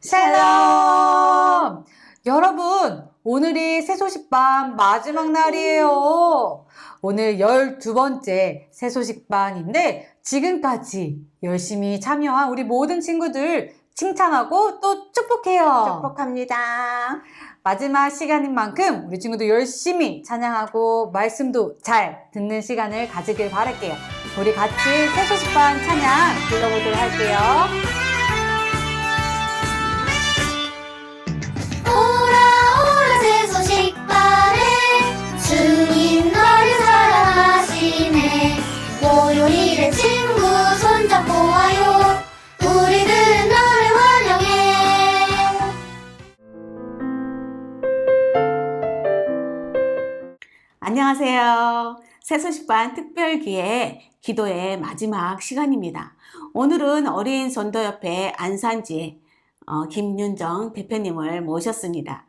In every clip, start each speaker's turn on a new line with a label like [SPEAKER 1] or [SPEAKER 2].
[SPEAKER 1] 샬롬! 여러분, 오늘이 새소식반 마지막 날이에요. 오늘 12번째 새소식반인데 지금까지 열심히 참여한 우리 모든 친구들 칭찬하고 또 축복해요.
[SPEAKER 2] 축복합니다.
[SPEAKER 1] 마지막 시간인 만큼 우리 친구들 열심히 찬양하고 말씀도 잘 듣는 시간을 가지길 바랄게요. 우리 같이 새소식반 찬양 불러보도록 할게요.
[SPEAKER 3] 오라 새소식반에 주님 너를 사랑하시네. 월요일에 친구 손잡고 와요. 우리들은 너를 환영해.
[SPEAKER 2] 안녕하세요. 새소식반 특별기회 기도의 마지막 시간입니다. 오늘은 어린 전도협회 안산지회 김윤정 대표님을 모셨습니다.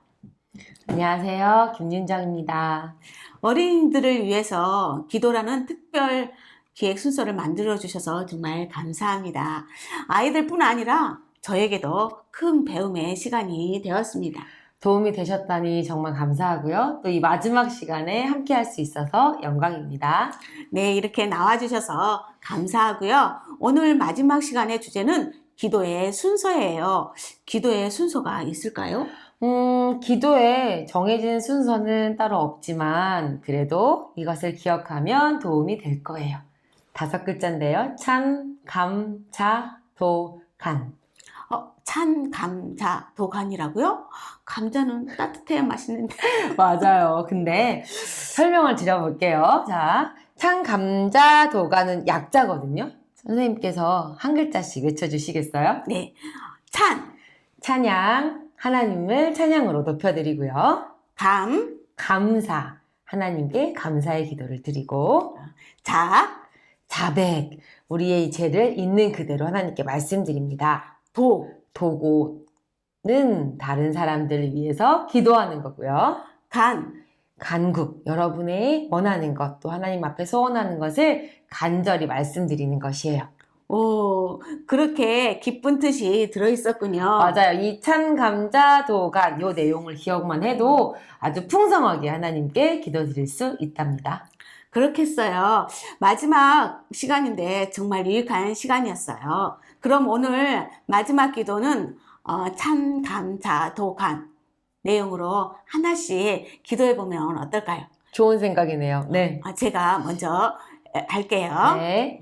[SPEAKER 4] 안녕하세요. 김윤정입니다.
[SPEAKER 2] 어린이들을 위해서 기도라는 특별 기획 순서를 만들어 주셔서 정말 감사합니다. 아이들뿐 아니라 저에게도 큰 배움의 시간이 되었습니다.
[SPEAKER 4] 도움이 되셨다니 정말 감사하고요. 또 이 마지막 시간에 함께 할 수 있어서 영광입니다.
[SPEAKER 2] 네, 이렇게 나와주셔서 감사하고요. 오늘 마지막 시간의 주제는 기도의 순서예요. 기도의 순서가 있을까요?
[SPEAKER 4] 기도에 정해진 순서는 따로 없지만 그래도 이것을 기억하면 도움이 될 거예요. 5글자인데요. 찬, 감, 자, 도, 간.
[SPEAKER 2] 찬, 감자, 도간이라고요? 감자는 따뜻해야 맛있는데.
[SPEAKER 4] 맞아요. 근데 설명을 드려볼게요. 자, 찬, 감자, 도가는 약자거든요. 선생님께서 한 글자씩 외쳐주시겠어요?
[SPEAKER 2] 네, 찬,
[SPEAKER 4] 찬양, 하나님을 찬양으로 높여드리고요.
[SPEAKER 2] 감,
[SPEAKER 4] 감사, 하나님께 감사의 기도를 드리고,
[SPEAKER 2] 자,
[SPEAKER 4] 자백, 우리의 죄를 있는 그대로 하나님께 말씀드립니다.
[SPEAKER 2] 도,
[SPEAKER 4] 도고는 다른 사람들을 위해서 기도하는 거고요.
[SPEAKER 2] 간,
[SPEAKER 4] 간구, 여러분의 원하는 것, 또 하나님 앞에 소원하는 것을 간절히 말씀드리는 것이에요.
[SPEAKER 2] 오, 그렇게 기쁜 뜻이 들어있었군요.
[SPEAKER 4] 맞아요. 이 찬, 감자, 도간, 요 내용을 기억만 해도 아주 풍성하게 하나님께 기도드릴 수 있답니다.
[SPEAKER 2] 그렇겠어요. 마지막 시간인데 정말 유익한 시간이었어요. 그럼 오늘 마지막 기도는 참, 감, 자, 도, 간 내용으로 하나씩 기도해보면 어떨까요?
[SPEAKER 4] 좋은 생각이네요. 네.
[SPEAKER 2] 제가 먼저 할게요.
[SPEAKER 4] 네.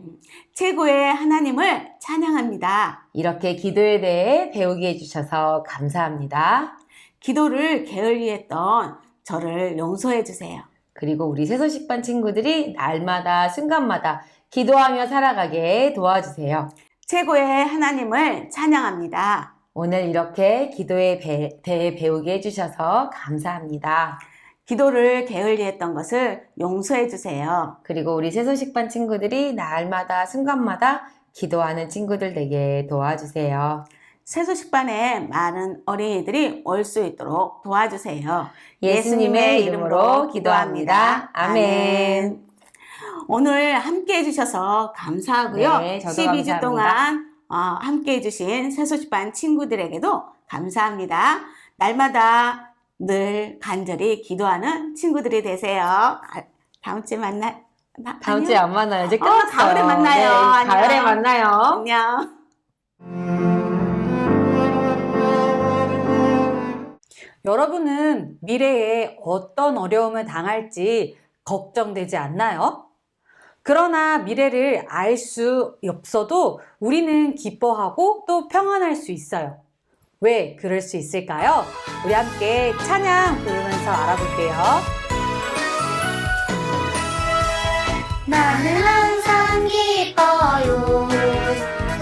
[SPEAKER 2] 최고의 하나님을 찬양합니다.
[SPEAKER 4] 이렇게 기도에 대해 배우게 해주셔서 감사합니다.
[SPEAKER 2] 기도를 게을리했던 저를 용서해 주세요.
[SPEAKER 4] 그리고 우리 새소식반 친구들이 날마다 순간마다 기도하며 살아가게 도와주세요.
[SPEAKER 2] 최고의 하나님을 찬양합니다.
[SPEAKER 4] 오늘 이렇게 기도에 대해 배우게 해주셔서 감사합니다.
[SPEAKER 2] 기도를 게을리했던 것을 용서해 주세요.
[SPEAKER 4] 그리고 우리 새소식반 친구들이 날마다 순간마다 기도하는 친구들 되게 도와주세요.
[SPEAKER 2] 새소식반에 많은 어린이들이 올 수 있도록 도와주세요.
[SPEAKER 4] 예수님의 이름으로 기도합니다. 아멘.
[SPEAKER 2] 오늘 함께 해주셔서 감사하고요.
[SPEAKER 4] 네, 저도
[SPEAKER 2] 12주
[SPEAKER 4] 감사합니다.
[SPEAKER 2] 동안 함께 해주신 새소식반 친구들에게도 감사합니다. 날마다 늘 간절히 기도하는 친구들이 되세요. 다음 주에 만나.
[SPEAKER 4] 다음 주에 안 만나요. 이제 끝났어요.
[SPEAKER 2] 가을에 만나요.
[SPEAKER 4] 네,
[SPEAKER 2] 안녕.
[SPEAKER 4] 가을에 만나요.
[SPEAKER 2] 안녕.
[SPEAKER 1] 여러분은 미래에 어떤 어려움을 당할지 걱정되지 않나요? 그러나 미래를 알 수 없어도 우리는 기뻐하고 또 평안할 수 있어요. 왜 그럴 수 있을까요? 우리 함께 찬양 부르면서 알아볼게요.
[SPEAKER 3] 나는 항상 기뻐요.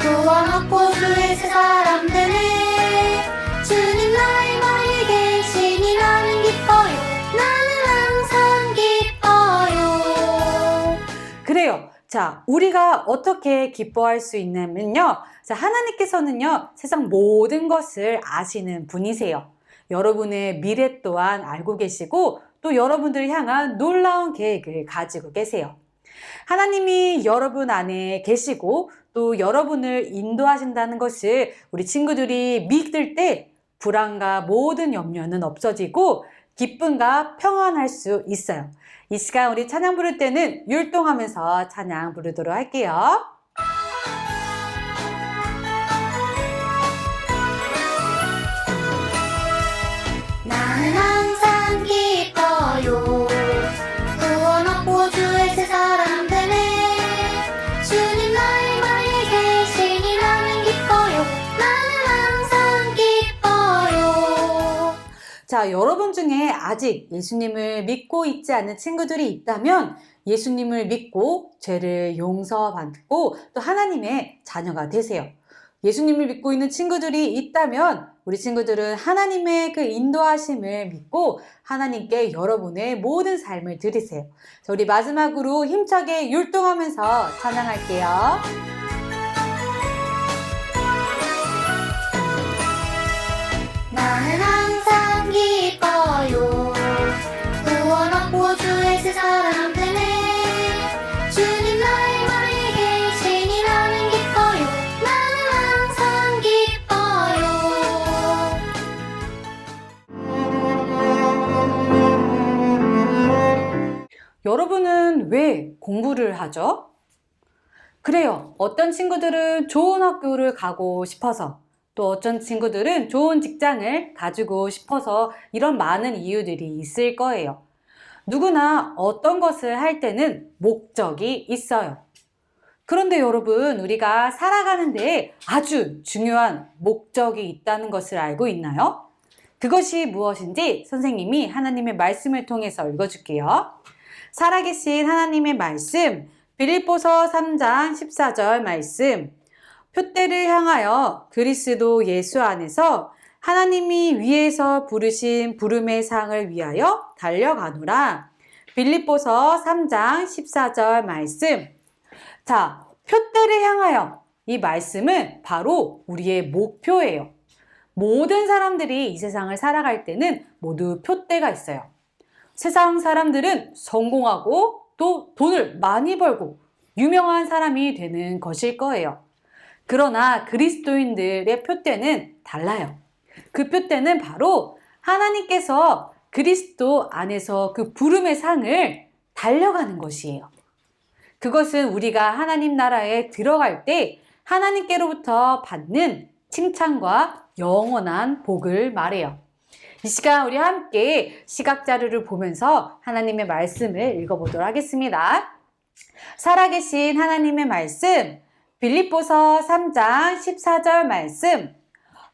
[SPEAKER 3] 구원 얻고 주의 새 사람 되네. 주님 나의 머리에 계시니 나는 기뻐요. 나는 항상 기뻐요.
[SPEAKER 1] 그래요. 자, 우리가 어떻게 기뻐할 수 있냐면요. 자, 하나님께서는요, 세상 모든 것을 아시는 분이세요. 여러분의 미래 또한 알고 계시고, 또 여러분들을 향한 놀라운 계획을 가지고 계세요. 하나님이 여러분 안에 계시고, 또 여러분을 인도하신다는 것을 우리 친구들이 믿을 때 불안과 모든 염려는 없어지고 기쁨과 평안할 수 있어요. 이 시간 우리 찬양 부를 때는 율동하면서 찬양 부르도록 할게요.
[SPEAKER 3] 나는 항상 기뻐요. 구원 얻고 주의 새 사람 되네. 주님 나의 마음에 계시니 나는 기뻐요. 나는 항상 기뻐요.
[SPEAKER 1] 자, 여러분 중에 아직 예수님을 믿고 있지 않은 친구들이 있다면 예수님을 믿고 죄를 용서받고 또 하나님의 자녀가 되세요. 예수님을 믿고 있는 친구들이 있다면 우리 친구들은 하나님의 그 인도하심을 믿고 하나님께 여러분의 모든 삶을 드리세요. 자, 우리 마지막으로 힘차게 율동하면서 찬양할게요.
[SPEAKER 3] 나는 항상 기뻐요. 구원 얻고 주의 새 사람 되네. 주님 나의 마음에 계시니 나는 기뻐요. 나는 항상 기뻐요.
[SPEAKER 1] 여러분은 왜 공부를 하죠? 그래요. 어떤 친구들은 좋은 학교를 가고 싶어서, 또 어떤 친구들은 좋은 직장을 가지고 싶어서 이런 많은 이유들이 있을 거예요. 누구나 어떤 것을 할 때는 목적이 있어요. 그런데 여러분, 우리가 살아가는데 아주 중요한 목적이 있다는 것을 알고 있나요? 그것이 무엇인지 선생님이 하나님의 말씀을 통해서 읽어줄게요. 살아계신 하나님의 말씀, 빌립보서 3장 14절 말씀. 표대를 향하여 그리스도 예수 안에서 하나님이 위에서 부르신 부름의 상을 위하여 달려가노라. 빌립보서 3장 14절 말씀. 자, 표대를 향하여, 이 말씀은 바로 우리의 목표예요. 모든 사람들이 이 세상을 살아갈 때는 모두 표대가 있어요. 세상 사람들은 성공하고 또 돈을 많이 벌고 유명한 사람이 되는 것일 거예요. 그러나 그리스도인들의 표대는 달라요. 그 표대는 바로 하나님께서 그리스도 안에서 그 부름의 상을 달려가는 것이에요. 그것은 우리가 하나님 나라에 들어갈 때 하나님께로부터 받는 칭찬과 영원한 복을 말해요. 이 시간 우리 함께 시각자료를 보면서 하나님의 말씀을 읽어보도록 하겠습니다. 살아계신 하나님의 말씀, 빌립보서 3장 14절 말씀.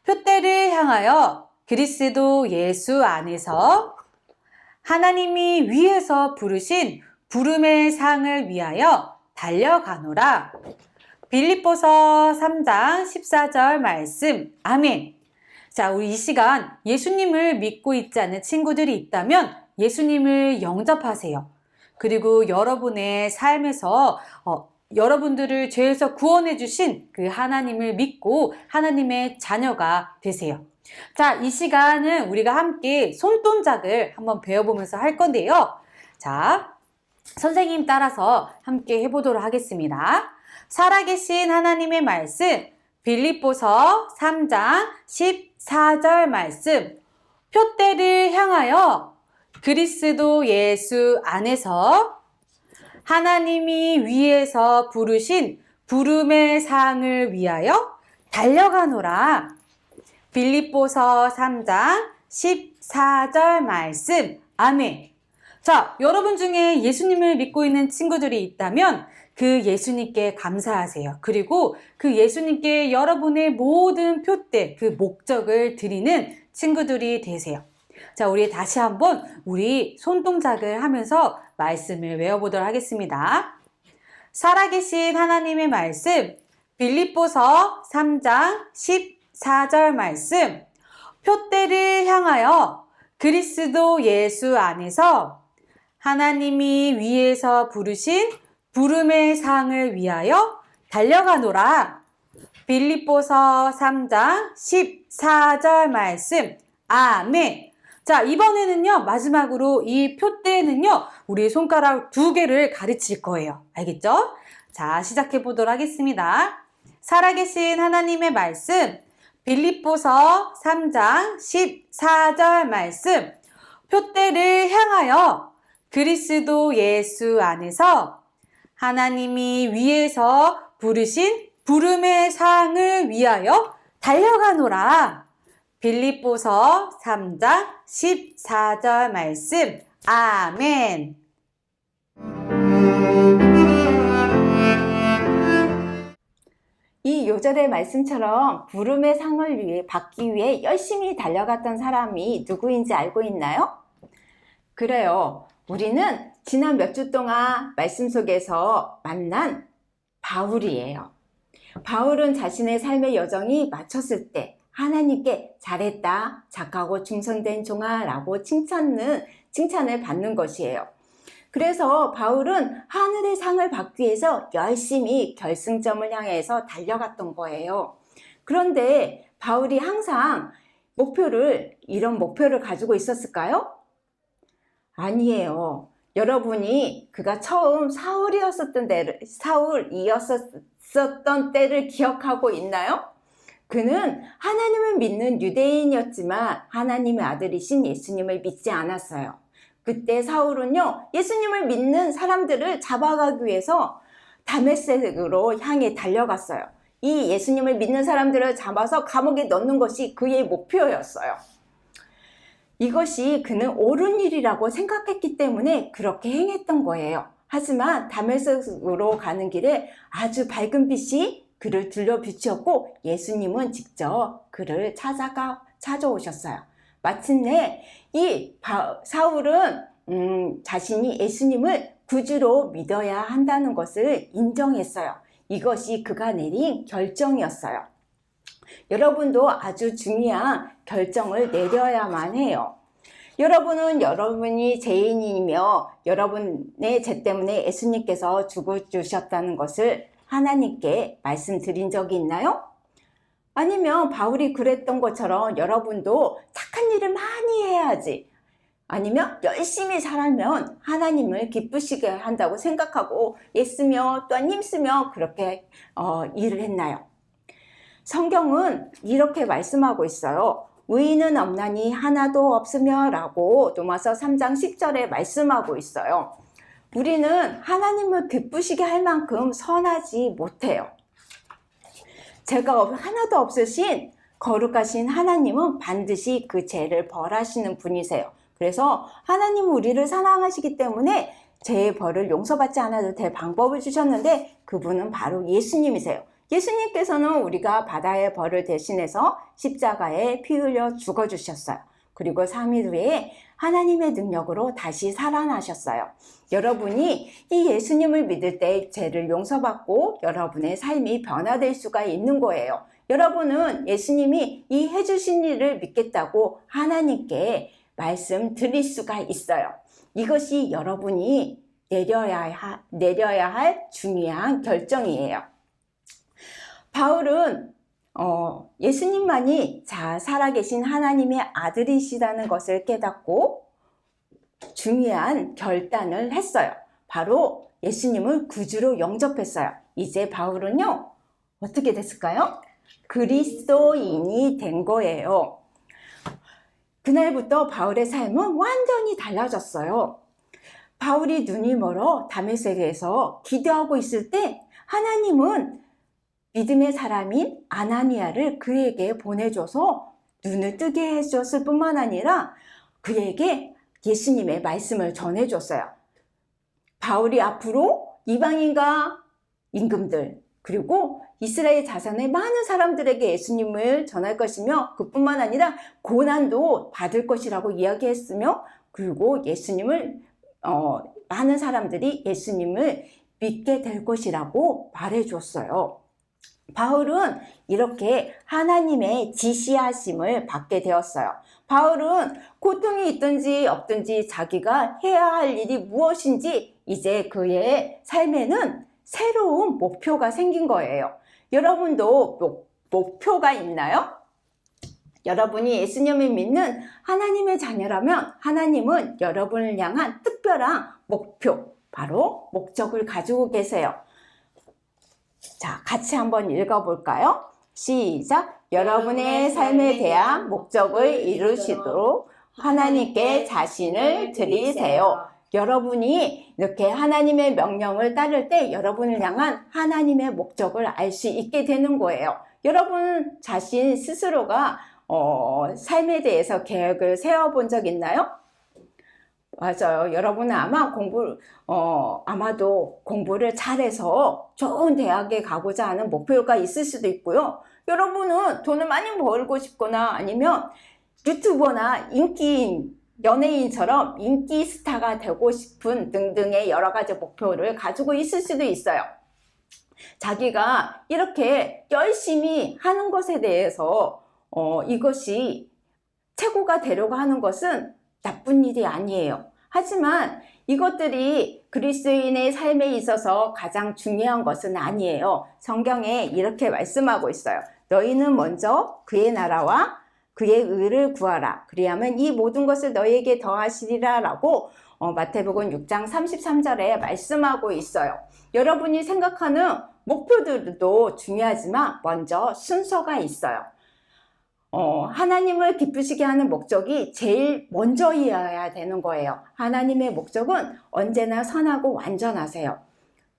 [SPEAKER 1] 표대를 향하여 그리스도 예수 안에서 하나님이 위에서 부르신 부름의 상을 위하여 달려가노라. 빌립보서 3장 14절 말씀. 아멘. 자, 우리 이 시간 예수님을 믿고 있지 않은 친구들이 있다면 예수님을 영접하세요. 그리고 여러분의 삶에서 여러분들을 죄에서 구원해 주신 그 하나님을 믿고 하나님의 자녀가 되세요. 자, 이 시간은 우리가 함께 손동작을 한번 배워보면서 할 건데요. 자, 선생님 따라서 함께 해보도록 하겠습니다. 살아계신 하나님의 말씀, 빌립보서 3장 14절 말씀. 표대를 향하여 그리스도 예수 안에서 하나님이 위에서 부르신 부름의 상을 위하여 달려가노라. 빌립보서 3장 14절 말씀. 아멘. 자, 여러분 중에 예수님을 믿고 있는 친구들이 있다면 그 예수님께 감사하세요. 그리고 그 예수님께 여러분의 모든 표대, 그 목적을 드리는 친구들이 되세요. 자, 우리 다시 한번 우리 손동작을 하면서 말씀을 외워보도록 하겠습니다. 살아계신 하나님의 말씀, 빌립보서 3장 14절 말씀. 표대를 향하여 그리스도 예수 안에서 하나님이 위에서 부르신 부름의 상을 위하여 달려가노라. 빌립보서 3장 14절 말씀. 아멘. 자, 이번에는요, 마지막으로 이 표대는요, 우리 손가락 2개를 가르칠 거예요. 알겠죠? 자, 시작해 보도록 하겠습니다. 살아계신 하나님의 말씀, 빌립보서 3장 14절 말씀, 표대를 향하여 그리스도 예수 안에서 하나님이 위에서 부르신 부름의 상을 위하여 달려가노라. 빌립보서 3장 14절 말씀. 아멘.
[SPEAKER 2] 이 요절의 말씀처럼 부름의 상을 받기 위해 열심히 달려갔던 사람이 누구인지 알고 있나요? 그래요. 우리는 지난 몇 주 동안 말씀 속에서 만난 바울이에요. 바울은 자신의 삶의 여정이 마쳤을 때 하나님께 잘했다, 착하고 충성된 종아 라고 칭찬을 받는 것이에요. 그래서 바울은 하늘의 상을 받기 위해서 열심히 결승점을 향해서 달려갔던 거예요. 그런데 바울이 항상 이런 목표를 가지고 있었을까요? 아니에요. 여러분이 그가 처음 사울이었었던 때를 기억하고 있나요? 그는 하나님을 믿는 유대인이었지만 하나님의 아들이신 예수님을 믿지 않았어요. 그때 사울은요, 예수님을 믿는 사람들을 잡아가기 위해서 다메섹으로 향해 달려갔어요. 이 예수님을 믿는 사람들을 잡아서 감옥에 넣는 것이 그의 목표였어요. 이것이 그는 옳은 일이라고 생각했기 때문에 그렇게 행했던 거예요. 하지만 다메섹으로 가는 길에 아주 밝은 빛이 그를 둘러 비추었고 예수님은 직접 그를 찾아오셨어요. 마침내 이 사울은 자신이 예수님을 구주로 믿어야 한다는 것을 인정했어요. 이것이 그가 내린 결정이었어요. 여러분도 아주 중요한 결정을 내려야만 해요. 여러분이 죄인이며 여러분의 죄 때문에 예수님께서 죽어주셨다는 것을 하나님께 말씀드린 적이 있나요? 아니면 바울이 그랬던 것처럼 여러분도 착한 일을 많이 해야지, 아니면 열심히 살면 하나님을 기쁘시게 한다고 생각하고 애쓰며 또한 힘쓰며 그렇게 일을 했나요? 성경은 이렇게 말씀하고 있어요. 의인은 없나니 하나도 없으며 라고 로마서 3장 10절에 말씀하고 있어요. 우리는 하나님을 기쁘시게 할 만큼 선하지 못해요. 죄가 하나도 없으신 거룩하신 하나님은 반드시 그 죄를 벌하시는 분이세요. 그래서 하나님은 우리를 사랑하시기 때문에 죄의 벌을 용서받지 않아도 될 방법을 주셨는데 그분은 바로 예수님이세요. 예수님께서는 우리가 바다의 벌을 대신해서 십자가에 피 흘려 죽어주셨어요. 그리고 3일 후에 하나님의 능력으로 다시 살아나셨어요. 여러분이 이 예수님을 믿을 때 죄를 용서받고 여러분의 삶이 변화될 수가 있는 거예요. 여러분은 예수님이 이 해주신 일을 믿겠다고 하나님께 말씀드릴 수가 있어요. 이것이 여러분이 내려야 할 중요한 결정이에요. 바울은 예수님만이 살아계신 하나님의 아들이시라는 것을 깨닫고 중요한 결단을 했어요. 바로 예수님을 구주로 영접했어요. 이제 바울은요, 어떻게 됐을까요? 그리스도인이 된 거예요. 그날부터 바울의 삶은 완전히 달라졌어요. 바울이 눈이 멀어 다메섹에서 기도하고 있을 때 하나님은 믿음의 사람인 아나니아를 그에게 보내줘서 눈을 뜨게 해줬을 뿐만 아니라 그에게 예수님의 말씀을 전해줬어요. 바울이 앞으로 이방인과 임금들 그리고 이스라엘 자손의 많은 사람들에게 예수님을 전할 것이며 그뿐만 아니라 고난도 받을 것이라고 이야기했으며 그리고 많은 사람들이 예수님을 믿게 될 것이라고 말해줬어요. 바울은 이렇게 하나님의 지시하심을 받게 되었어요. 바울은 고통이 있든지 없든지 자기가 해야 할 일이 무엇인지 이제 그의 삶에는 새로운 목표가 생긴 거예요. 여러분도 목표가 있나요? 여러분이 예수님을 믿는 하나님의 자녀라면 하나님은 여러분을 향한 특별한 목표, 바로 목적을 가지고 계세요. 자, 같이 한번 읽어볼까요? 시작! 여러분의 삶에 대한 목적을 이루시도록 하나님께 자신을 드리세요. 여러분이 이렇게 하나님의 명령을 따를 때 여러분을 향한 하나님의 목적을 알 수 있게 되는 거예요. 여러분 자신 스스로가 삶에 대해서 계획을 세워본 적 있나요? 맞아요. 여러분은 아마 아마도 공부를 잘해서 좋은 대학에 가고자 하는 목표가 있을 수도 있고요. 여러분은 돈을 많이 벌고 싶거나 아니면 유튜버나 인기인, 연예인처럼 인기 스타가 되고 싶은 등등의 여러 가지 목표를 가지고 있을 수도 있어요. 자기가 이렇게 열심히 하는 것에 대해서 이것이 최고가 되려고 하는 것은 나쁜 일이 아니에요. 하지만 이것들이 그리스도인의 삶에 있어서 가장 중요한 것은 아니에요. 성경에 이렇게 말씀하고 있어요. 너희는 먼저 그의 나라와 그의 의를 구하라. 그리하면 이 모든 것을 너희에게 더하시리라 라고 마태복음 6장 33절에 말씀하고 있어요. 여러분이 생각하는 목표들도 중요하지만 먼저 순서가 있어요. 하나님을 기쁘시게 하는 목적이 제일 먼저이어야 되는 거예요. 하나님의 목적은 언제나 선하고 완전하세요.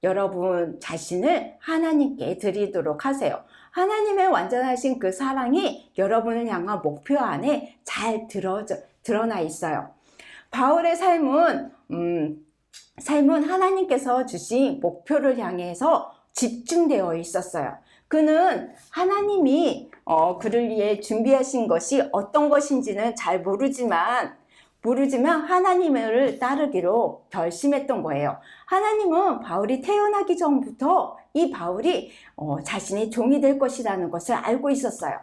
[SPEAKER 2] 여러분 자신을 하나님께 드리도록 하세요. 하나님의 완전하신 그 사랑이 여러분을 향한 목표 안에 잘 드러나 있어요. 바울의 삶은 하나님께서 주신 목표를 향해서 집중되어 있었어요. 그는 하나님이 그를 위해 준비하신 것이 어떤 것인지는 잘 모르지만 하나님을 따르기로 결심했던 거예요. 하나님은 바울이 태어나기 전부터 이 바울이 자신의 종이 될 것이라는 것을 알고 있었어요.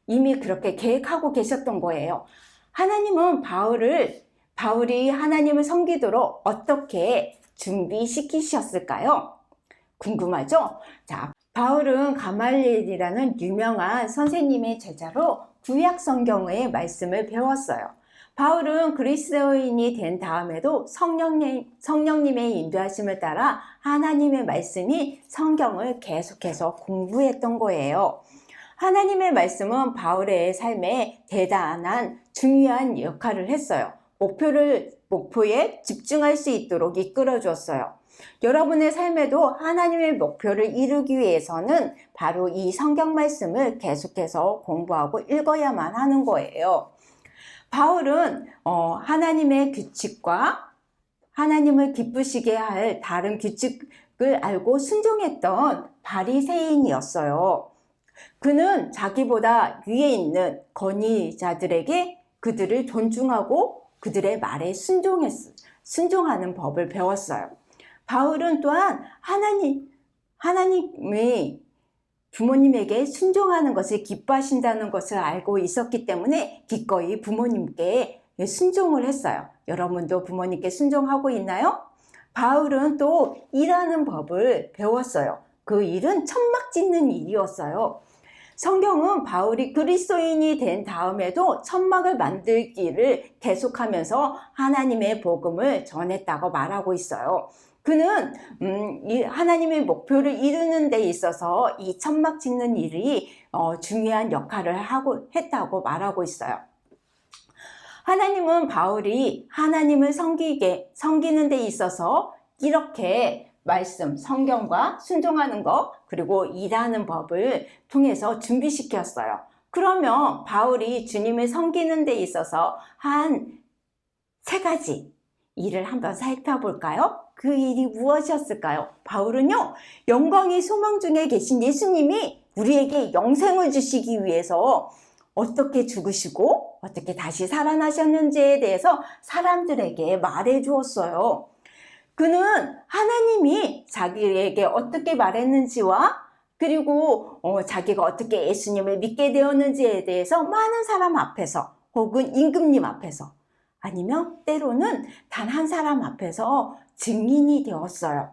[SPEAKER 2] 이미 그렇게 계획하고 계셨던 거예요. 하나님은 바울이 하나님을 섬기도록 어떻게 준비시키셨을까요? 궁금하죠? 자, 바울은 가말리엘이라는 유명한 선생님의 제자로 구약 성경의 말씀을 배웠어요. 바울은 그리스도인이 된 다음에도 성령님의 인도하심을 따라 하나님의 말씀이 성경을 계속해서 공부했던 거예요. 하나님의 말씀은 바울의 삶에 대단한 중요한 역할을 했어요. 목표에 집중할 수 있도록 이끌어 주었어요. 여러분의 삶에도 하나님의 목표를 이루기 위해서는 바로 이 성경 말씀을 계속해서 공부하고 읽어야만 하는 거예요. 바울은 하나님의 규칙과 하나님을 기쁘시게 할 다른 규칙을 알고 순종했던 바리새인이었어요. 그는 자기보다 위에 있는 권위자들에게 그들을 존중하고 그들의 말에 순종하는 법을 배웠어요. 바울은 또한 하나님의 부모님에게 순종하는 것을 기뻐하신다는 것을 알고 있었기 때문에 기꺼이 부모님께 순종을 했어요. 여러분도 부모님께 순종하고 있나요? 바울은 또 일하는 법을 배웠어요. 그 일은 천막 짓는 일이었어요. 성경은 바울이 그리스도인이 된 다음에도 천막을 만들기를 계속하면서 하나님의 복음을 전했다고 말하고 있어요. 그는 하나님의 목표를 이루는 데 있어서 이 천막 짓는 일이 중요한 역할을 했다고 말하고 있어요. 하나님은 바울이 하나님을 섬기는 데 있어서 이렇게 말씀, 성경과 순종하는 것, 그리고 일하는 법을 통해서 준비시켰어요. 그러면 바울이 주님을 섬기는 데 있어서 한 3가지 일을 한번 살펴볼까요? 그 일이 무엇이었을까요? 바울은요, 영광의 소망 중에 계신 예수님이 우리에게 영생을 주시기 위해서 어떻게 죽으시고 어떻게 다시 살아나셨는지에 대해서 사람들에게 말해 주었어요. 그는 하나님이 자기에게 어떻게 말했는지와 그리고 자기가 어떻게 예수님을 믿게 되었는지에 대해서 많은 사람 앞에서 혹은 임금님 앞에서 아니면 때로는 단 한 사람 앞에서 증인이 되었어요.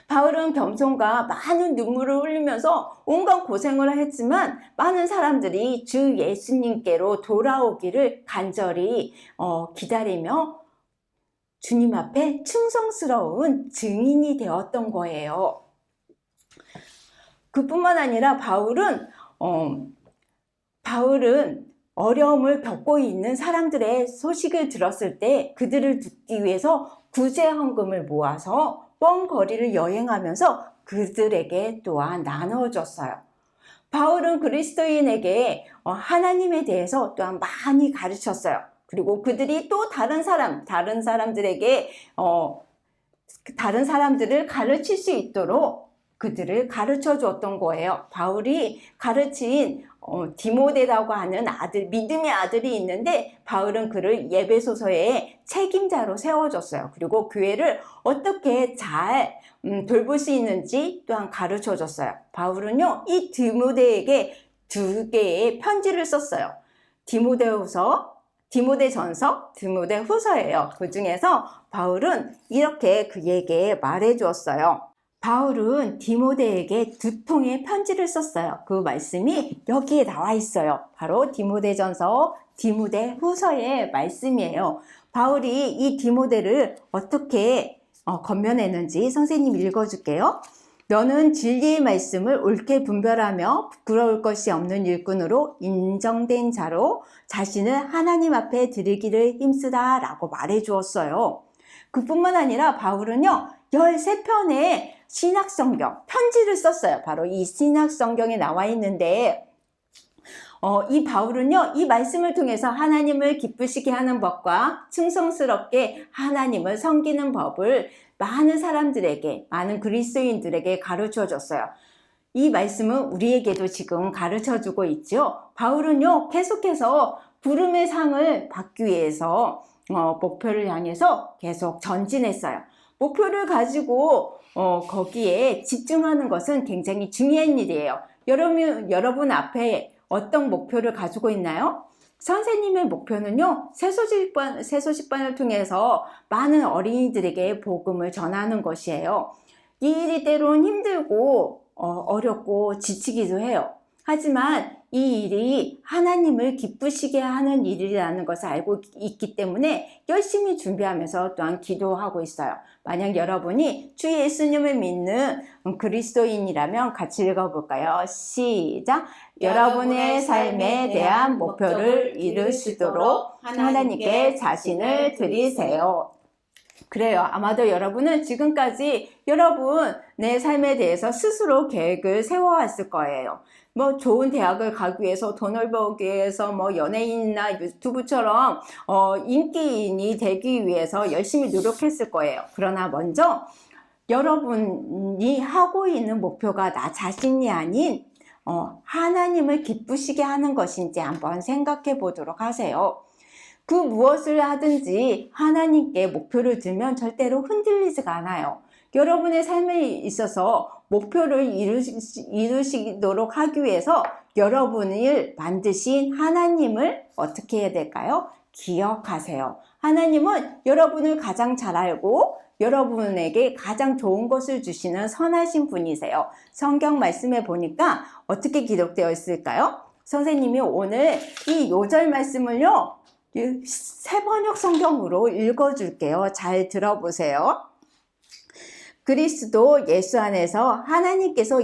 [SPEAKER 2] 바울은 겸손과 많은 눈물을 흘리면서 온갖 고생을 했지만 많은 사람들이 주 예수님께로 돌아오기를 간절히 기다리며 주님 앞에 충성스러운 증인이 되었던 거예요. 그뿐만 아니라 바울은 어려움을 겪고 있는 사람들의 소식을 들었을 때 그들을 돕기 위해서 구제 헌금을 모아서 먼 거리를 여행하면서 그들에게 또한 나눠줬어요. 바울은 그리스도인에게 하나님에 대해서 또한 많이 가르쳤어요. 그리고 그들이 또 다른 사람들에게 다른 사람들을 가르칠 수 있도록 그들을 가르쳐 줬던 거예요. 바울이 가르친 디모데라고 하는 믿음의 아들이 있는데 바울은 그를 예배소서의 책임자로 세워줬어요. 그리고 교회를 어떻게 잘 돌볼 수 있는지 또한 가르쳐 줬어요. 바울은요, 이 디모데에게 2개의 편지를 썼어요. 디모데전서, 디모데후서예요. 그 중에서 바울은 이렇게 그에게 말해 주었어요. 바울은 디모데에게 2통의 편지를 썼어요. 그 말씀이 여기에 나와 있어요. 바로 디모데전서, 디모데후서의 말씀이에요. 바울이 이 디모데를 어떻게 건면했는지 선생님 읽어줄게요. 너는 진리의 말씀을 옳게 분별하며 부끄러울 것이 없는 일꾼으로 인정된 자로 자신을 하나님 앞에 드리기를 힘쓰라 라고 말해 주었어요. 그뿐만 아니라 바울은요, 13편의 신약성경, 편지를 썼어요. 바로 이 신약성경에 나와 있는데, 이 바울은요, 이 말씀을 통해서 하나님을 기쁘시게 하는 법과 충성스럽게 하나님을 섬기는 법을 많은 사람들에게, 많은 그리스도인들에게 가르쳐 줬어요. 이 말씀은 우리에게도 지금 가르쳐 주고 있죠. 바울은요, 계속해서 부름의 상을 받기 위해서 목표를 향해서 계속 전진했어요. 목표를 가지고 거기에 집중하는 것은 굉장히 중요한 일이에요. 여러분 앞에 어떤 목표를 가지고 있나요? 선생님의 목표는요, 새소식반을 통해서 많은 어린이들에게 복음을 전하는 것이에요. 이 일이 때론 힘들고 어렵고 지치기도 해요. 하지만 이 일이 하나님을 기쁘시게 하는 일이라는 것을 알고 있기 때문에 열심히 준비하면서 또한 기도하고 있어요. 만약 여러분이 주 예수님을 믿는 그리스도인이라면 같이 읽어볼까요? 시작! 여러분의 삶에 대한 목표를 이루시도록 하나님께 자신을 드리세요. 그래요. 아마도 여러분은 지금까지 여러분의 삶에 대해서 스스로 계획을 세워왔을 거예요. 뭐 좋은 대학을 가기 위해서, 돈을 벌기 위해서, 뭐 연예인이나 유튜브처럼 인기인이 되기 위해서 열심히 노력했을 거예요. 그러나 먼저 여러분이 하고 있는 목표가 나 자신이 아닌 하나님을 기쁘시게 하는 것인지 한번 생각해 보도록 하세요. 그 무엇을 하든지 하나님께 목표를 들면 절대로 흔들리지가 않아요. 여러분의 삶에 있어서 목표를 이루시도록 하기 위해서 여러분을 만드신 하나님을 어떻게 해야 될까요? 기억하세요. 하나님은 여러분을 가장 잘 알고 여러분에게 가장 좋은 것을 주시는 선하신 분이세요. 성경 말씀에 보니까 어떻게 기록되어 있을까요? 선생님이 오늘 이 요절 말씀을요, 새번역 성경으로 읽어줄게요. 잘 들어보세요. 그리스도 예수 안에서 하나님께서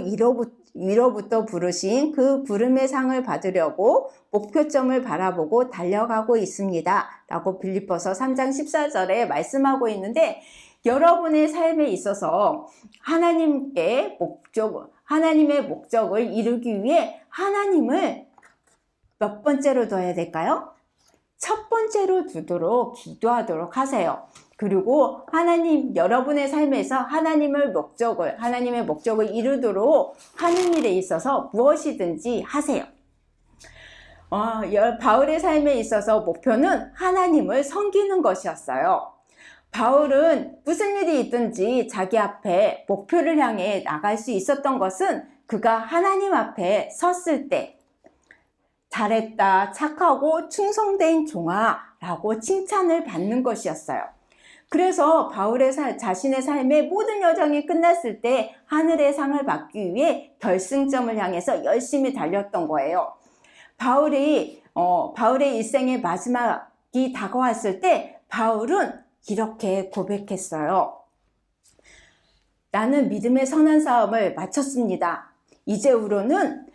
[SPEAKER 2] 위로부터 부르신 그 부름의 상을 받으려고 목표점을 바라보고 달려가고 있습니다. 라고 빌립보서 3장 14절에 말씀하고 있는데, 여러분의 삶에 있어서 하나님의 목적을 이루기 위해 하나님을 몇 번째로 둬야 될까요? 첫 번째로 두도록 기도하도록 하세요. 그리고 여러분의 삶에서 하나님의 목적을 이루도록 하는 일에 있어서 무엇이든지 하세요. 바울의 삶에 있어서 목표는 하나님을 섬기는 것이었어요. 바울은 무슨 일이 있든지 자기 앞에 목표를 향해 나갈 수 있었던 것은 그가 하나님 앞에 섰을 때, 잘했다, 착하고 충성된 종아라고 칭찬을 받는 것이었어요. 그래서 바울의 자신의 삶의 모든 여정이 끝났을 때 하늘의 상을 받기 위해 결승점을 향해서 열심히 달렸던 거예요. 바울의 일생의 마지막이 다가왔을 때 바울은 이렇게 고백했어요. 나는 믿음의 선한 싸움을 마쳤습니다. 이제후로는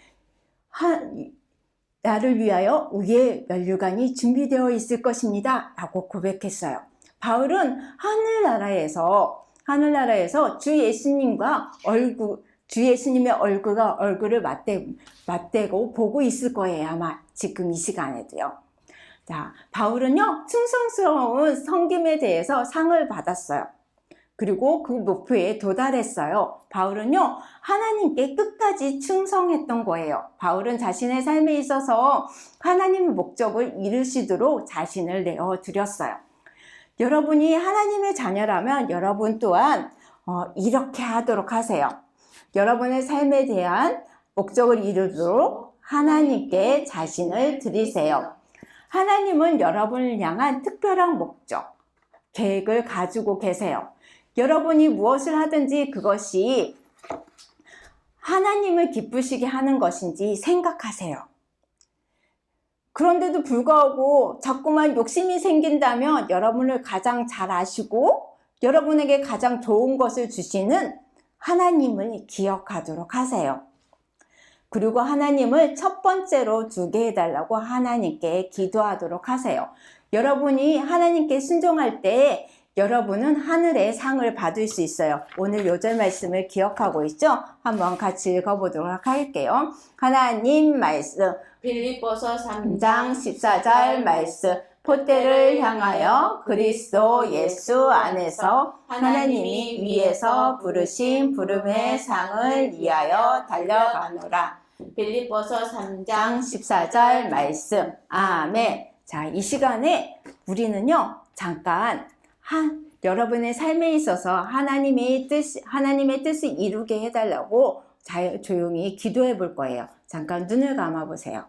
[SPEAKER 2] 나를 위하여 우리의 면류관이 준비되어 있을 것입니다. 라고 고백했어요. 바울은 하늘나라에서 주 예수님의 얼굴을 맞대고 보고 있을 거예요. 아마 지금 이 시간에도요. 자, 바울은요, 충성스러운 섬김에 대해서 상을 받았어요. 그리고 그 목표에 도달했어요. 바울은요, 하나님께 끝까지 충성했던 거예요. 바울은 자신의 삶에 있어서 하나님의 목적을 이루시도록 자신을 내어드렸어요. 여러분이 하나님의 자녀라면 여러분 또한 이렇게 하도록 하세요. 여러분의 삶에 대한 목적을 이루도록 하나님께 자신을 드리세요. 하나님은 여러분을 향한 특별한 목적, 계획을 가지고 계세요. 여러분이 무엇을 하든지 그것이 하나님을 기쁘시게 하는 것인지 생각하세요. 그런데도 불구하고 자꾸만 욕심이 생긴다면 여러분을 가장 잘 아시고 여러분에게 가장 좋은 것을 주시는 하나님을 기억하도록 하세요. 그리고 하나님을 첫 번째로 두게 해달라고 하나님께 기도하도록 하세요. 여러분이 하나님께 순종할 때 여러분은 하늘의 상을 받을 수 있어요. 오늘 요절 말씀을 기억하고 있죠? 한번 같이 읽어보도록 할게요. 하나님 말씀,
[SPEAKER 4] 빌립보서
[SPEAKER 2] 3장 14절 말씀, 포대를 향하여 그리스도 예수 안에서 하나님이 위에서 부르신 부름의 상을 위하여 달려가노라.
[SPEAKER 4] 빌립보서 3장
[SPEAKER 2] 14절 말씀. 아멘. 자, 이 시간에 우리는요, 잠깐 여러분의 삶에 있어서 하나님의 뜻을 이루게 해달라고 조용히 기도해 볼 거예요. 잠깐 눈을 감아 보세요.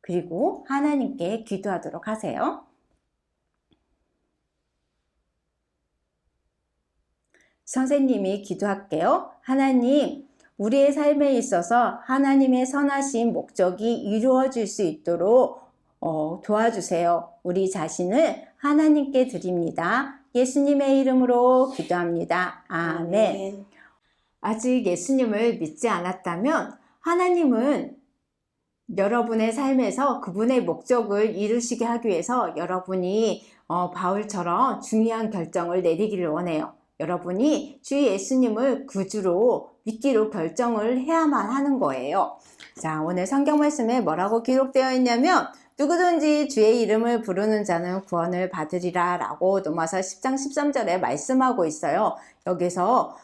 [SPEAKER 2] 그리고 하나님께 기도하도록 하세요. 선생님이 기도할게요. 하나님, 우리의 삶에 있어서 하나님의 선하신 목적이 이루어질 수 있도록 도와주세요. 우리 자신을 하나님께 드립니다. 예수님의 이름으로 기도합니다. 아멘. 아직 예수님을 믿지 않았다면 하나님은 여러분의 삶에서 그분의 목적을 이루시게 하기 위해서 여러분이 바울처럼 중요한 결정을 내리기를 원해요. 여러분이 주 예수님을 구주로 믿기로 결정을 해야만 하는 거예요. 자, 오늘 성경 말씀에 뭐라고 기록되어 있냐면 누구든지 주의 이름을 부르는 자는 구원을 받으리라 라고 로마서 10장 13절에 말씀하고 있어요. 여기서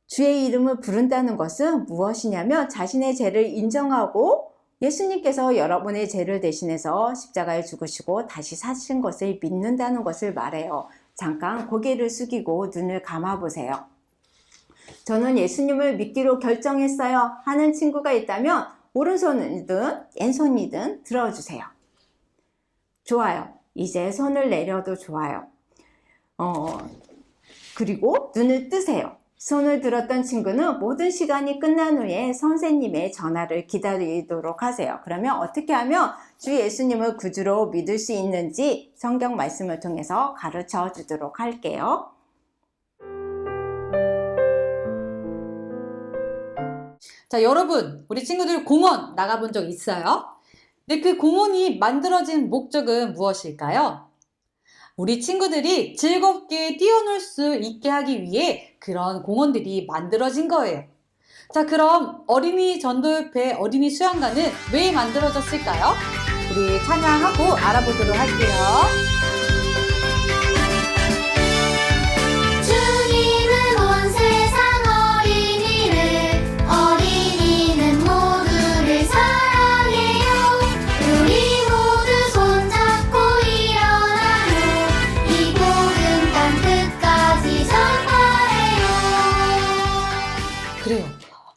[SPEAKER 2] 주의 이름을 부른다는 것은 무엇이냐면 자신의 죄를 인정하고 예수님께서 여러분의 죄를 대신해서 십자가에 죽으시고 다시 사신 것을 믿는다는 것을 말해요. 잠깐 고개를 숙이고 눈을 감아 보세요. 저는 예수님을 믿기로 결정했어요 하는 친구가 있다면 오른손이든 왼손이든 들어주세요. 좋아요. 이제 손을 내려도 좋아요. 그리고 눈을 뜨세요. 손을 들었던 친구는 모든 시간이 끝난 후에 선생님의 전화를 기다리도록 하세요. 그러면 어떻게 하면 주 예수님을 구주로 믿을 수 있는지 성경 말씀을 통해서 가르쳐 주도록 할게요.
[SPEAKER 1] 자, 여러분, 우리 친구들 공원 나가본 적 있어요? 근데 그 공원이 만들어진 목적은 무엇일까요? 우리 친구들이 즐겁게 뛰어놀 수 있게 하기 위해 그런 공원들이 만들어진 거예요. 자, 그럼 어린이 전도협회 어린이 수양관은 왜 만들어졌을까요? 우리 찬양하고 알아보도록 할게요.
[SPEAKER 3] 주님은 온 세상 어린이는 모두를 사랑해요. 우리 모두 손잡고 일어나요. 이 복음 땅 끝까지 전파해요.
[SPEAKER 1] 그래요.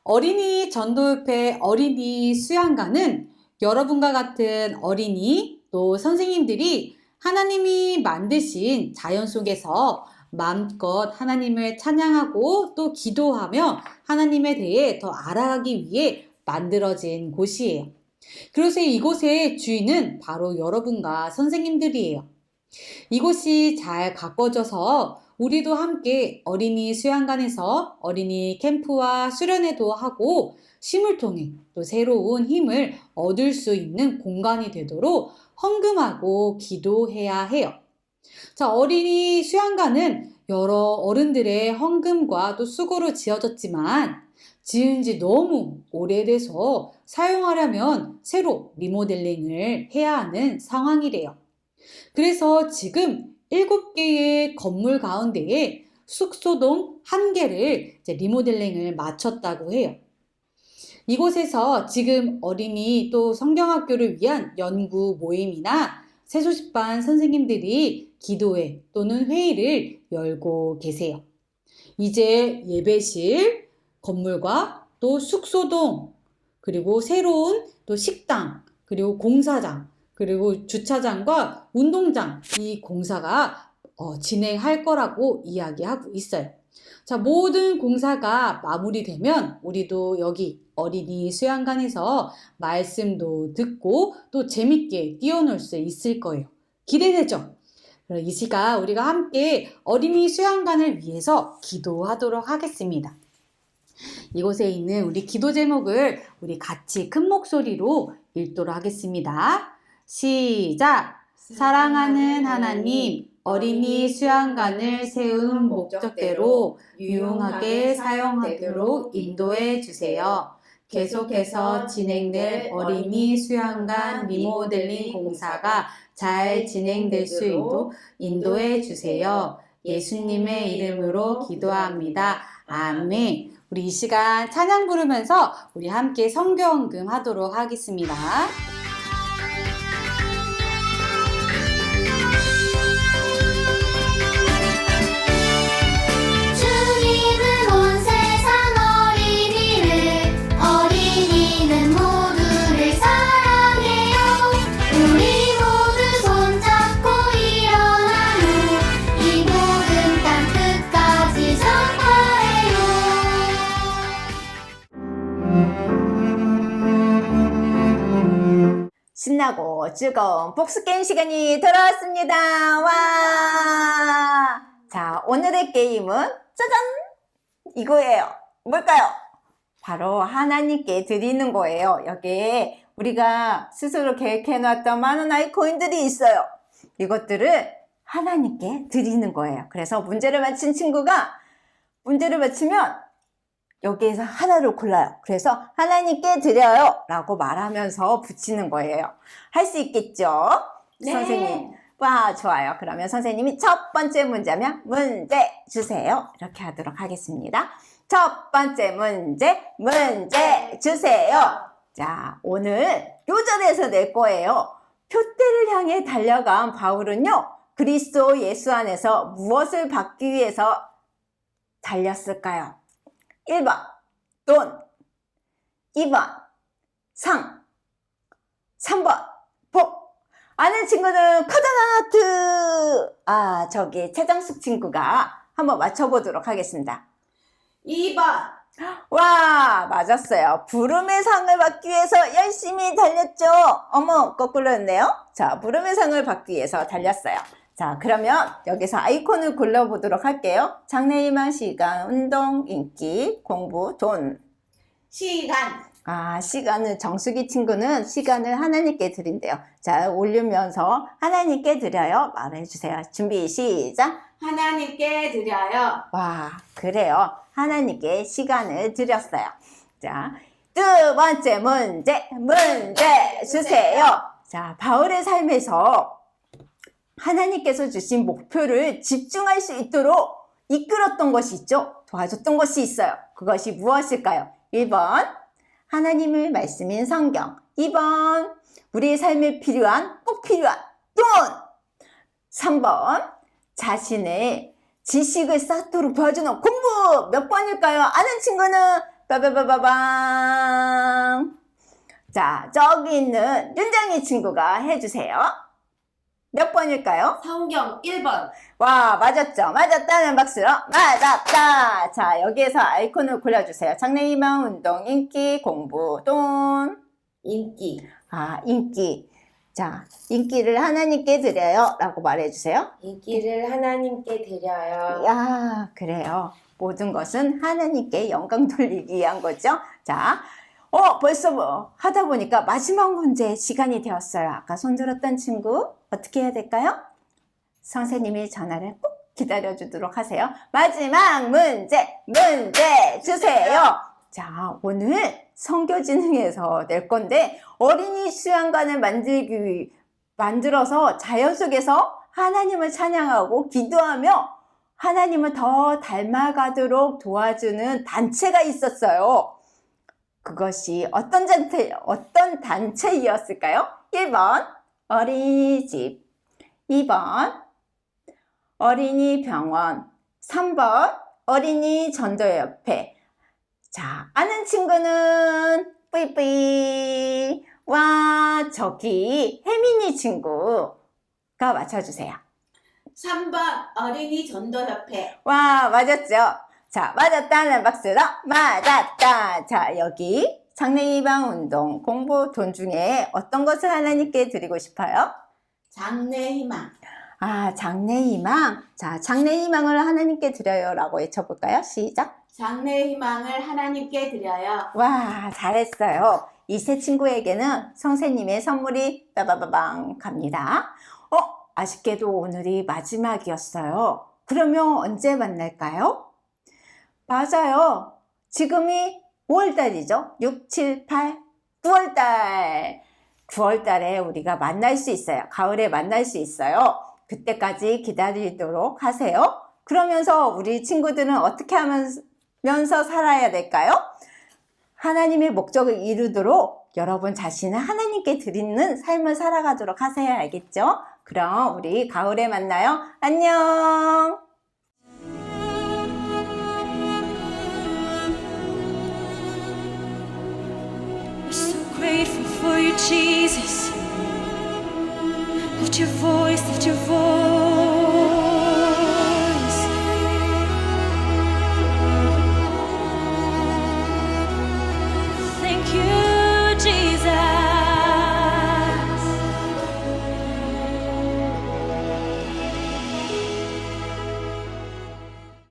[SPEAKER 1] 어린이 전도협회 어린이 수양관은 여러분과 같은 어린이 또 선생님들이 하나님이 만드신 자연 속에서 마음껏 하나님을 찬양하고 또 기도하며 하나님에 대해 더 알아가기 위해 만들어진 곳이에요. 그래서 이곳의 주인은 바로 여러분과 선생님들이에요. 이곳이 잘 가꿔져서 우리도 함께 어린이 수양관에서 어린이 캠프와 수련회도 하고 쉼을 통해 또 새로운 힘을 얻을 수 있는 공간이 되도록 헌금하고 기도해야 해요. 자, 어린이 수양관은 여러 어른들의 헌금과 또 수고로 지어졌지만 지은 지 너무 오래돼서 사용하려면 새로 리모델링을 해야 하는 상황이래요. 그래서 지금 7개의 건물 가운데에 숙소동 1개를 리모델링을 마쳤다고 해요. 이곳에서 지금 어린이 또 성경학교를 위한 연구 모임이나 새소식반 선생님들이 기도회 또는 회의를 열고 계세요. 이제 예배실, 건물과 또 숙소동, 그리고 새로운 또 식당, 그리고 공사장, 그리고 주차장과 운동장, 이 공사가 진행할 거라고 이야기하고 있어요. 자, 모든 공사가 마무리되면 우리도 여기 어린이 수양관에서 말씀도 듣고 또 재밌게 뛰어놀 수 있을 거예요. 기대되죠? 이 시간 우리가 함께 어린이 수양관을 위해서 기도하도록 하겠습니다. 이곳에 있는 우리 기도 제목을 우리 같이 큰 목소리로 읽도록 하겠습니다. 시작! 사랑하는 하나님, 어린이 수양관을 세운 목적대로 유용하게 사용하도록 인도해 주세요. 계속해서 진행될 어린이 수양관 리모델링 공사가 잘 진행될 수 있도록 인도해 주세요. 예수님의 이름으로 기도합니다. 아멘. 우리 이 시간 찬양 부르면서 우리 함께 성경금 하도록 하겠습니다.
[SPEAKER 3] 주님은 온 세상 어린이는 모두를 사랑해요. 우리 모두 손잡고 일어나요. 이 복음 땅 끝까지 전파해요.
[SPEAKER 2] 신나고 즐거운 복습 게임 시간이 돌아왔습니다. 와! 자, 오늘의 게임은 짜잔! 이거예요. 뭘까요? 바로 하나님께 드리는 거예요. 여기에 우리가 스스로 계획해놨던 많은 아이코인들이 있어요. 이것들을 하나님께 드리는 거예요. 그래서 문제를 맞힌 친구가 문제를 맞히면 여기에서 하나를 골라요. 그래서 하나님께 드려요 라고 말하면서 붙이는 거예요. 할 수 있겠죠?
[SPEAKER 4] 네.
[SPEAKER 2] 선생님. 와, 좋아요. 그러면 선생님이 첫 번째 문제면 문제 주세요. 이렇게 하도록 하겠습니다. 첫 번째 문제 주세요. 자, 오늘 요절에서 낼 거예요. 표대를 향해 달려간 바울은요, 그리스도 예수 안에서 무엇을 받기 위해서 달렸을까요? 1번 돈, 2번 상, 3번 복. 아는 친구는 커다란 하트. 저기 최정숙 친구가 한번 맞춰보도록 하겠습니다.
[SPEAKER 4] 2번.
[SPEAKER 2] 와, 맞았어요. 부름의 상을 받기 위해서 열심히 달렸죠. 어머, 거꾸로 했네요. 자, 부름의 상을 받기 위해서 달렸어요. 자, 그러면 여기서 아이콘을 골라보도록 할게요. 장래희망, 시간, 운동, 인기, 공부, 돈.
[SPEAKER 4] 시간.
[SPEAKER 2] 시간을, 정수기 친구는 시간을 하나님께 드린대요. 자, 올리면서 하나님께 드려요. 말해주세요. 준비, 시작.
[SPEAKER 4] 하나님께 드려요.
[SPEAKER 2] 와, 그래요. 하나님께 시간을 드렸어요. 자, 두 번째 문제 주세요. 자, 바울의 삶에서 하나님께서 주신 목표를 집중할 수 있도록 이끌었던 것이 있죠. 도와줬던 것이 있어요. 그것이 무엇일까요? 1번, 하나님의 말씀인 성경. 2번, 우리의 삶에 꼭 필요한 돈. 3번, 자신의 지식을 쌓도록 도와주는 공부. 몇 번일까요? 아는 친구는 빠바바바방. 자, 저기 있는 윤장이 친구가 해주세요. 몇 번일까요?
[SPEAKER 4] 성경 1번.
[SPEAKER 2] 와, 맞았죠? 맞았다는 박수로 맞았다. 자, 여기에서 아이콘을 골라주세요. 장래희망, 운동, 인기, 공부, 돈.
[SPEAKER 4] 인기.
[SPEAKER 2] 인기. 자, 인기를 하나님께 드려요. 라고 말해주세요.
[SPEAKER 4] 인기를 하나님께 드려요.
[SPEAKER 2] 야, 그래요. 모든 것은 하나님께 영광 돌리기 위한 거죠. 자, 벌써 뭐 하다 보니까 마지막 문제 시간이 되었어요. 아까 손 들었던 친구 어떻게 해야 될까요? 선생님이 전화를 꼭 기다려주도록 하세요. 마지막 문제 주세요. 자, 오늘 성교지능에서 낼 건데 어린이 수양관을 만들어서 자연 속에서 하나님을 찬양하고 기도하며 하나님을 더 닮아가도록 도와주는 단체가 있었어요. 그것이 어떤 단체이었을까요? 1번 어린이집, 2번 어린이병원, 3번 어린이 전도협회. 자, 아는 친구는 뿌이뿌이. 와, 저기 혜민이 친구가 맞춰주세요.
[SPEAKER 5] 3번 어린이 전도협회.
[SPEAKER 2] 와, 맞았죠? 자, 맞았다는 박수로 맞았다. 자, 여기 장래희망 운동 공부 돈 중에 어떤 것을 하나님께 드리고 싶어요?
[SPEAKER 5] 장래희망.
[SPEAKER 2] 아, 장래희망. 자, 장래희망을 하나님께 드려요 라고 외쳐볼까요? 시작.
[SPEAKER 5] 장래희망을 하나님께 드려요.
[SPEAKER 2] 와, 잘했어요. 이 세 친구에게는 선생님의 선물이 빠바바방 갑니다. 아쉽게도 오늘이 마지막이었어요. 그러면 언제 만날까요? 맞아요. 지금이 5월달이죠. 6, 7, 8, 9월달. 9월달에 우리가 만날 수 있어요. 가을에 만날 수 있어요. 그때까지 기다리도록 하세요. 그러면서 우리 친구들은 어떻게 하면서 살아야 될까요? 하나님의 목적을 이루도록 여러분 자신을 하나님께 드리는 삶을 살아가도록 하세요. 알겠죠? 그럼 우리 가을에 만나요. 안녕!
[SPEAKER 6] We're so grateful for you, Jesus. Lift your voice, lift your voice.